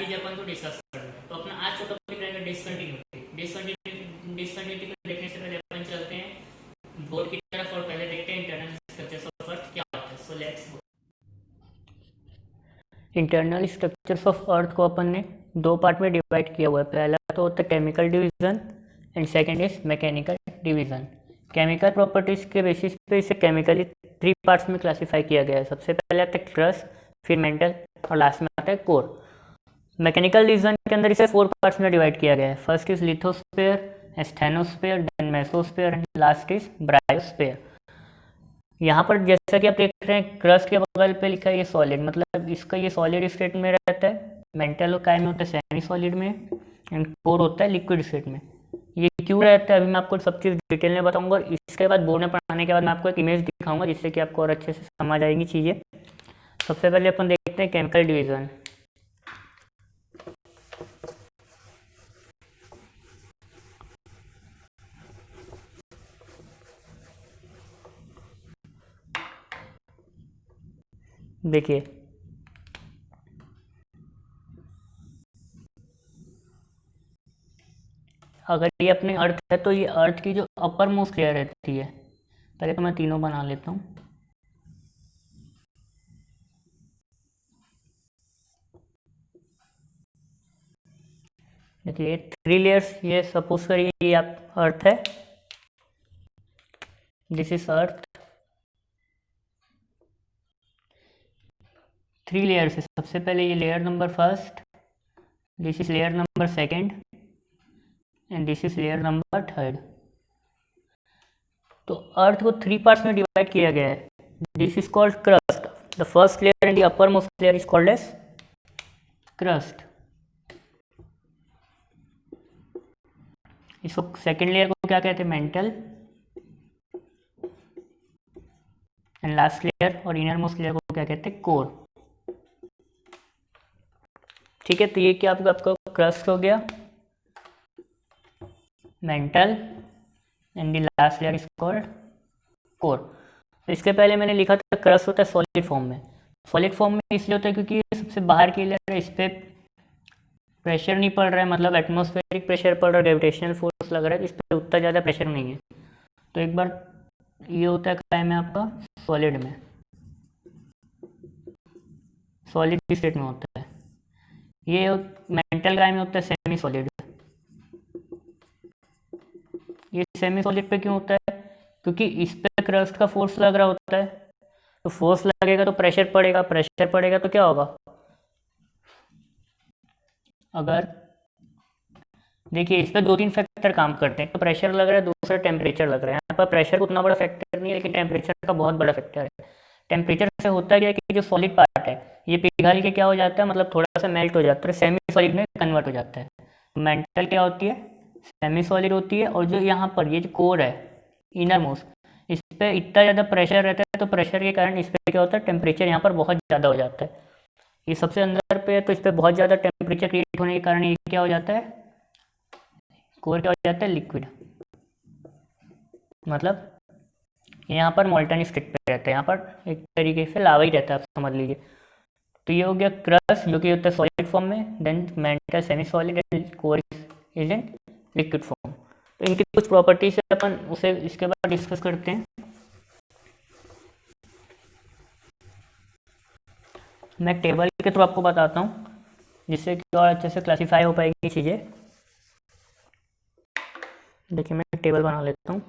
चीजें अपन को डिस्कस करना है। तो अपना आज का टॉपिक रहेगा डिसकंटिन्यूटी। डिसकंटिन्यूटी को देखने से पहले अपन चलते हैं बोर्ड की तरफ और पहले देखते हैं इंटरनल स्ट्रक्चर्स ऑफ अर्थ क्या होता है। So let's go. Internal structures of earth को अपन ने दो पार्ट में डिवाइड किया हुआ है। पहला तो होता है chemical division and second is mechanical division. Chemical properties के बेसिस पे इसे केमिकली 3 पार्ट्स में क्लासीफाई किया गया है। सबसे पहले आता है क्रस्ट, फिर मेंटल और लास्ट में आता है कोर। मैकेनिकल डिवीजन के अंदर इसे 4 पार्ट्स में डिवाइड किया गया है। First is lithosphere, asthenosphere, then mesosphere and last is barysphere. यहाँ पर जैसा कि आप देख रहे हैं क्रस्ट के बगल पे लिखा है ये सॉलिड, मतलब इसका ये सॉलिड स्टेट में रहता है। मेंटल काय में होता है सेमी सॉलिड में एंड कोर होता है लिक्विड स्टेट में। ये क्यों रहता है अभी मैं आपको सब चीज़ डिटेल में बताऊंगा। इसके बाद बोर्ड में पढ़ाने के बाद मैं आपको एक इमेज दिखाऊंगा जिससे कि आपको और अच्छे से समझ आएगी चीज़ें। सबसे पहले अपन देखते हैं केमिकल डिवीजन। देखिए अगर ये अपने अर्थ है तो ये अर्थ की जो अपर मोस्ट लेयर रहती है, पहले तो मैं तीनों बना लेता हूँ। देखिए 3 लेयर्स, ये सपोज करिए ये आप अर्थ है, दिस इज अर्थ। 3 लेयर्स है। सबसे पहले ये layer number first, this is layer number second and this is layer number third. तो अर्थ को 3 पार्ट्स में डिवाइड किया गया है। This is called crust. The first layer and the upper most layer is called as crust. इसको second layer को क्या कहते हैं, मेंटल। एंड लास्ट लेयर और इनर मोस्ट लेयर को क्या कहते हैं, कोर। ठीक है, तो ये क्या आपका क्रस्ट हो गया, mental and the last layer is called core. तो इसके पहले मैंने लिखा था क्रस्ट होता है सॉलिड फॉर्म में। सॉलिड फॉर्म में इसलिए होता है क्योंकि ये सबसे बाहर की लेयर है, इस पर प्रेशर नहीं पड़ रहा है, मतलब एटमॉस्फेरिक प्रेशर पड़ रहा है, ग्रेविटेशनल फोर्स लग रहा है, इस पर उतना ज़्यादा प्रेशर नहीं है। तो एक बार ये होता है क्या में आपका सॉलिड में, सॉलिड स्टेट में होता है। ये मेंटल काय में होता है सेमी सॉलिड। ये सेमी सॉलिड पे क्यों होता है, क्योंकि इस पे क्रस्ट का फोर्स लग रहा होता है। तो फोर्स लगेगा तो प्रेशर पड़ेगा, प्रेशर पड़ेगा तो क्या होगा, अगर देखिए इस पे 2-3 फैक्टर काम करते हैं। तो प्रेशर लग रहा है, दूसरा टेम्परेचर लग रहा है। यहाँ पर प्रेशर उतना बड़ा फैक्टर नहीं है लेकिन टेम्परेचर का बहुत बड़ा फैक्टर है। टेम्परेचर से होता क्या है कि जो सॉलिड पार्ट है ये पिघल के क्या हो जाता है, मतलब थोड़ा सा मेल्ट हो जाता है, सेमी सॉलिड में कन्वर्ट हो जाता है। मेंटल क्या होती है, सेमी सॉलिड होती है। और जो यहाँ पर ये जो कोर है इनर मोस्ट, इस पर इतना ज़्यादा प्रेशर रहता है, तो प्रेशर के कारण इस पर क्या होता है, टेम्परेचर यहाँ पर बहुत ज़्यादा हो जाता है। ये सबसे अंदर पे है तो इस पर बहुत ज़्यादा टेम्परेचर क्रिएट होने के कारण ये क्या हो जाता है, कोर क्या हो जाता है, लिक्विड। मतलब यहाँ पर मोल्टन स्टेट पे रहता है, यहाँ पर एक तरीके से लावा ही रहता है, आप समझ लीजिए। तो ये हो गया क्रस्ट जो कि होता है सॉलिड फॉर्म में, then mantle semi solid and core is in liquid form. तो इनकी कुछ प्रॉपर्टीज है, अपन उसे इसके बाद डिस्कस करते हैं। मैं टेबल के थ्रू आपको बताता हूँ जिससे कि और अच्छे से क्लासीफाई हो पाएगी चीज़ें। देखिए मैं टेबल बना लेता हूँ।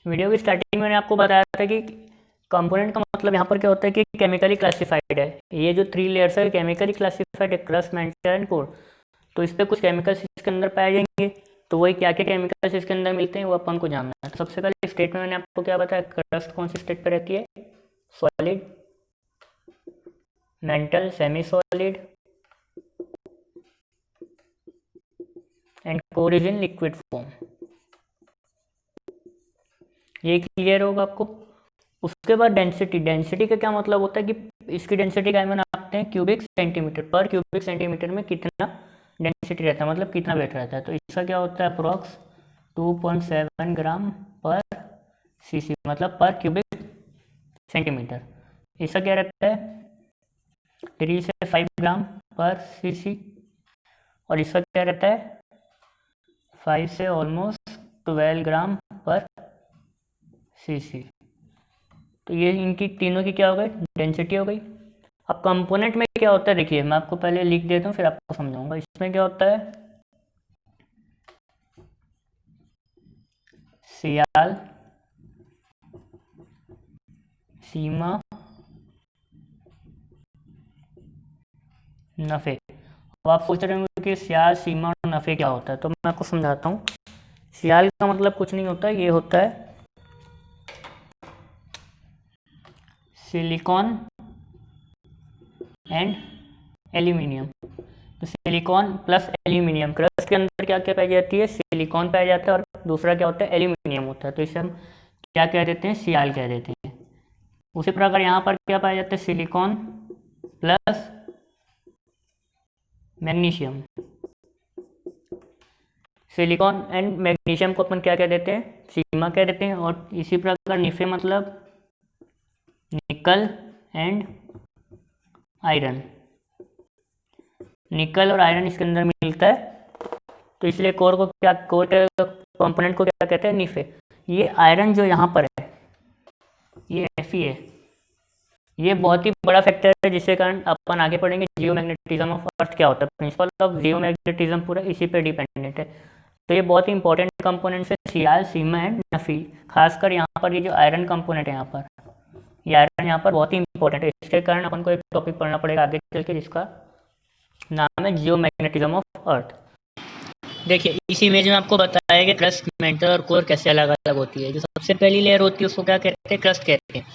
वीडियो की स्टार्टिंग में मैंने आपको बताया था था कि कंपोनेंट का मतलब यहाँ पर क्या होता है कि केमिकली क्लासिफाइड है। ये जो 3 लेयर्स है केमिकली क्लासिफाइड है, क्रस्ट, मेंटल एंड कोर। तो इस पर कुछ केमिकल्स इसके अंदर पाए जाएंगे, तो वही क्या क्या केमिकल्स इसके अंदर मिलते हैं वो अपन को जानना है। तो सबसे पहले स्टेट में मैंने आपको क्या बताया, क्रस्ट कौन सी स्टेट पे रहती है, solid, mental semi solid, and core is in liquid form. ये क्लियर होगा आपको। उसके बाद डेंसिटी, डेंसिटी का क्या मतलब होता है कि इसकी डेंसिटी का नापते हैं क्यूबिक सेंटीमीटर, पर क्यूबिक सेंटीमीटर में कितना डेंसिटी रहता है, मतलब कितना वेट रहता है। तो इसका क्या होता है, अप्रोक्स 2.7 ग्राम पर सीसी, मतलब पर क्यूबिक सेंटीमीटर। इसका क्या रहता है 3 से 5 ग्राम पर सीसी, और इसका क्या रहता है 5 से ऑलमोस्ट 12 ग्राम पर सीसी। तो ये इनकी तीनों की क्या हो गई, डेंसिटी हो गई। अब कंपोनेंट में क्या होता है देखिए, मैं आपको पहले लिख देता हूँ फिर आपको समझाऊंगा। इसमें क्या होता है, सियाल, सीमा, नफे। अब आप सोच रहे होंगे कि सियाल, सीमा और नफे क्या होता है, तो मैं आपको समझाता हूँ। सियाल का मतलब कुछ नहीं होता, ये होता है सिलिकॉन एंड एल्यूमिनियम। तो सिलिकॉन प्लस एल्यूमिनियम, क्रस्ट के अंदर क्या क्या पाई जाती है, सिलिकॉन पाया जाता है और दूसरा क्या होता है, एल्यूमिनियम होता है। तो इसे हम क्या कह देते हैं, सियाल कह देते हैं। उसी प्रकार यहाँ पर क्या पाया जाता है, silicon plus magnesium. Silicon and magnesium को अपन क्या कह देते हैं, सीमा कह देते हैं। और इसी प्रकार निफे मतलब निकल एंड आयरन, निकल और आयरन इसके अंदर मिलता है। तो इसलिए कोर को क्या, कोर के कंपोनेंट को क्या कहते हैं, निफे। ये आयरन जो यहाँ पर है, ये Fe है, ये बहुत ही बड़ा फैक्टर है जिसके कारण अपन आगे पढ़ेंगे जियोमैग्नेटिज्म ऑफ अर्थ क्या होता है। प्रिंसिपल ऑफ जियोमैग्नेटिज्म पूरा इसी पे डिपेंडेंट है। तो ये बहुत ही इंपॉर्टेंट कंपोनेंट्स है, सियाल, सीमा एंड नफी। खासकर यहाँ पर ये जो आयरन कंपोनेंट है यहाँ पर, ये आयरन यहाँ पर बहुत ही इंपॉर्टेंट है। इसके कारण अपन को एक टॉपिक पढ़ना पड़ेगा आगे चल के जिसका नाम है जियोमैग्नेटिज्म ऑफ अर्थ। देखिए इस इमेज में आपको बताया कि क्रस्ट, मेंटल और कोर कैसे अलग अलग होती है। जो सबसे पहली लेयर होती है उसको क्या कहते हैं, क्रस्ट कहते हैं।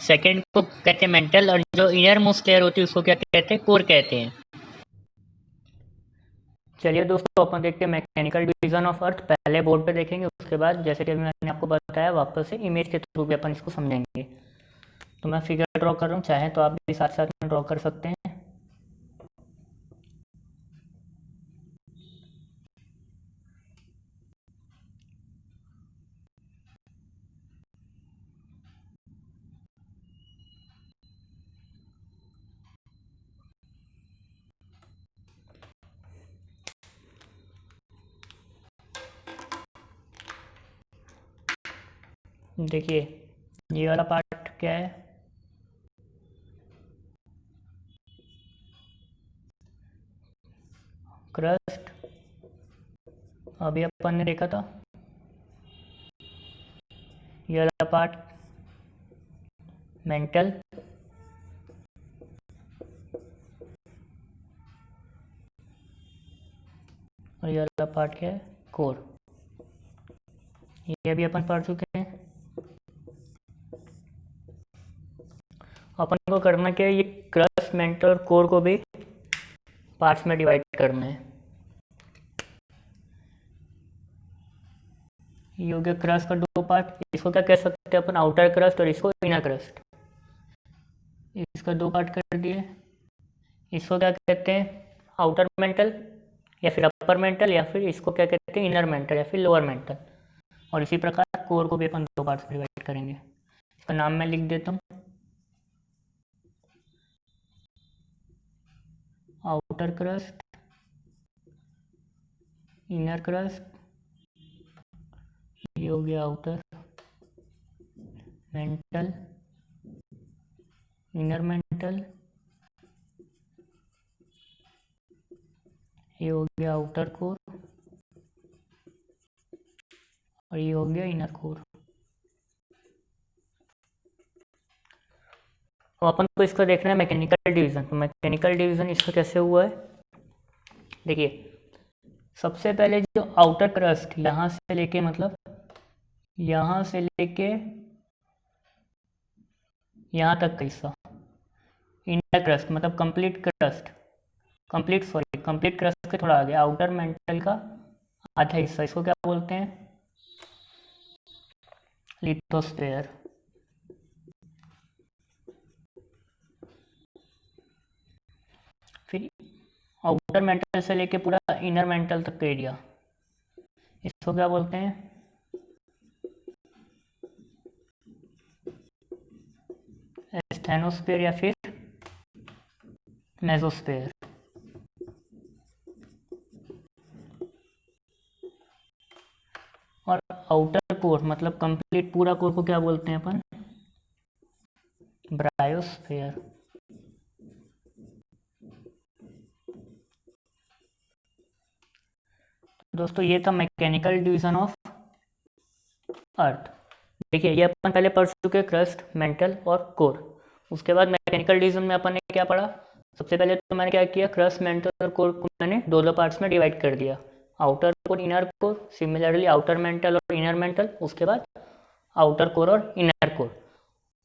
सेकंड को कहते हैं मेंटल, और जो इनर मोस्ट लेयर होती है उसको क्या कहते हैं, कोर कहते हैं। चलिए दोस्तों अपन देखते हैं मैकेनिकल डिवीजन ऑफ अर्थ। पहले बोर्ड पे देखेंगे, उसके बाद जैसे कि मैंने आपको बताया वापस से इमेज के थ्रू भी अपन इसको समझेंगे। तो मैं फिगर ड्रॉ कर रहा हूँ, चाहे तो आप भी साथ साथ में ड्रॉ कर सकते हैं। देखिए ये वाला पार्ट क्या है, क्रस्ट, अभी अपन ने देखा था। ये वाला पार्ट मेंटल, और ये वाला पार्ट क्या है, कोर। ये अभी अपन पढ़ चुके हैं। अपन को करना क्या है, ये क्रस्ट, मेंटल और कोर को भी पार्ट्स में डिवाइड करना है। ये हो गया क्रस्ट का 2 पार्ट। इसको क्या कह सकते हैं अपन, आउटर क्रस्ट, और इसको इनर क्रस्ट। इसका 2 पार्ट कर दिए। इसको क्या कहते हैं, आउटर मेंटल या फिर अपर मेंटल, या फिर इसको क्या कहते हैं, इनर मेंटल या फिर लोअर मेंटल। और इसी प्रकार कोर को भी अपन 2 पार्ट्स में डिवाइड करेंगे। इसका नाम मैं लिख देता हूँ, आउटर क्रस्ट, इनर क्रस्ट। ये हो गया आउटर मेंटल, इनर मेंटल। ये हो गया आउटर कोर, और ये हो गया इनर कोर। तो अपन को इसको देखना है मैकेनिकल डिवीज़न। तो मैकेनिकल डिवीज़न इसका कैसे हुआ है, देखिए सबसे पहले जो आउटर क्रस्ट यहाँ से लेके मतलब यहाँ से लेके यहाँ तक का हिस्सा, इनर क्रस्ट मतलब कंप्लीट क्रस्ट के थोड़ा आगे आउटर मेंटल का आधा हिस्सा, इसको क्या बोलते हैं, लिथोस्फेयर। फिर आउटर मेंटल से लेके पूरा इनर मेंटल तक का एरिया, इसको क्या बोलते हैं, स्टेनोस्फेयर या फिर मेसोस्फेयर। और आउटर कोर मतलब कंप्लीट पूरा कोर को क्या बोलते हैं अपन, ब्रायोस्फेयर। दोस्तों ये था मैकेनिकल डिवीजन ऑफ अर्थ। देखिए ये अपन पहले पढ़ चुके क्रस्ट, मेंटल और कोर। उसके बाद मैकेनिकल डिवीजन में अपन ने क्या पढ़ा, सबसे पहले तो मैंने क्या किया, क्रस्ट, मेंटल और कोर को मैंने दो पार्ट्स में डिवाइड कर दिया, outer core, inner core. Similarly outer mental और इनर मेंटल, उसके बाद आउटर कोर और इनर कोर।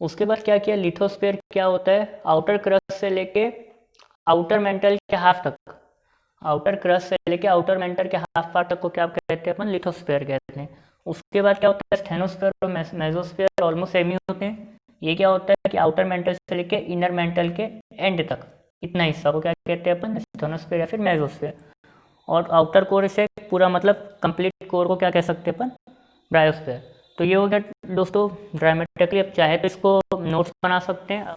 उसके बाद क्या किया, लिथोस्फेयर क्या होता है, आउटर क्रस्ट से लेके आउटर मेंटल के हाफ तक, आउटर क्रस्ट से लेके आउटर मेंटल के हाफ पार्ट तक को क्या कहते हैं अपन, लिथोस्फेयर कहते हैं। उसके बाद क्या होता है, स्टेनोस्फेयर और मेसोस्फेयर ऑलमोस्ट सेम ही होते हैं। ये क्या होता है कि आउटर मेंटल से लेके इनर मेंटल के एंड तक इतना हिस्सा को क्या कहते हैं अपन, स्टेनोस्फेयर या फिर मेसोस्फेयर। और आउटर कोर से पूरा मतलब कंप्लीट कोर को क्या कह सकते हैं अपन, ब्रायोस्फेयर। तो ये हो गया दोस्तों ड्रामेटिकली। अब चाहे तो इसको नोट्स बना सकते हैं।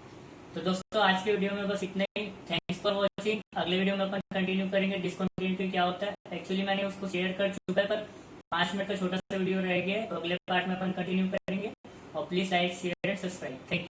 तो दोस्तों आज के वीडियो में बस इतना ही। Thanks for watching. अगले वीडियो में अपन कंटिन्यू करेंगे डिस्कंटिन्यूटी क्या होता है। एक्चुअली मैंने उसको शेयर कर चुका है पर 5 मिनट का छोटा सा वीडियो रह गया है, तो अगले पार्ट में अपन कंटिन्यू करेंगे। और please like, share and subscribe. Thank you.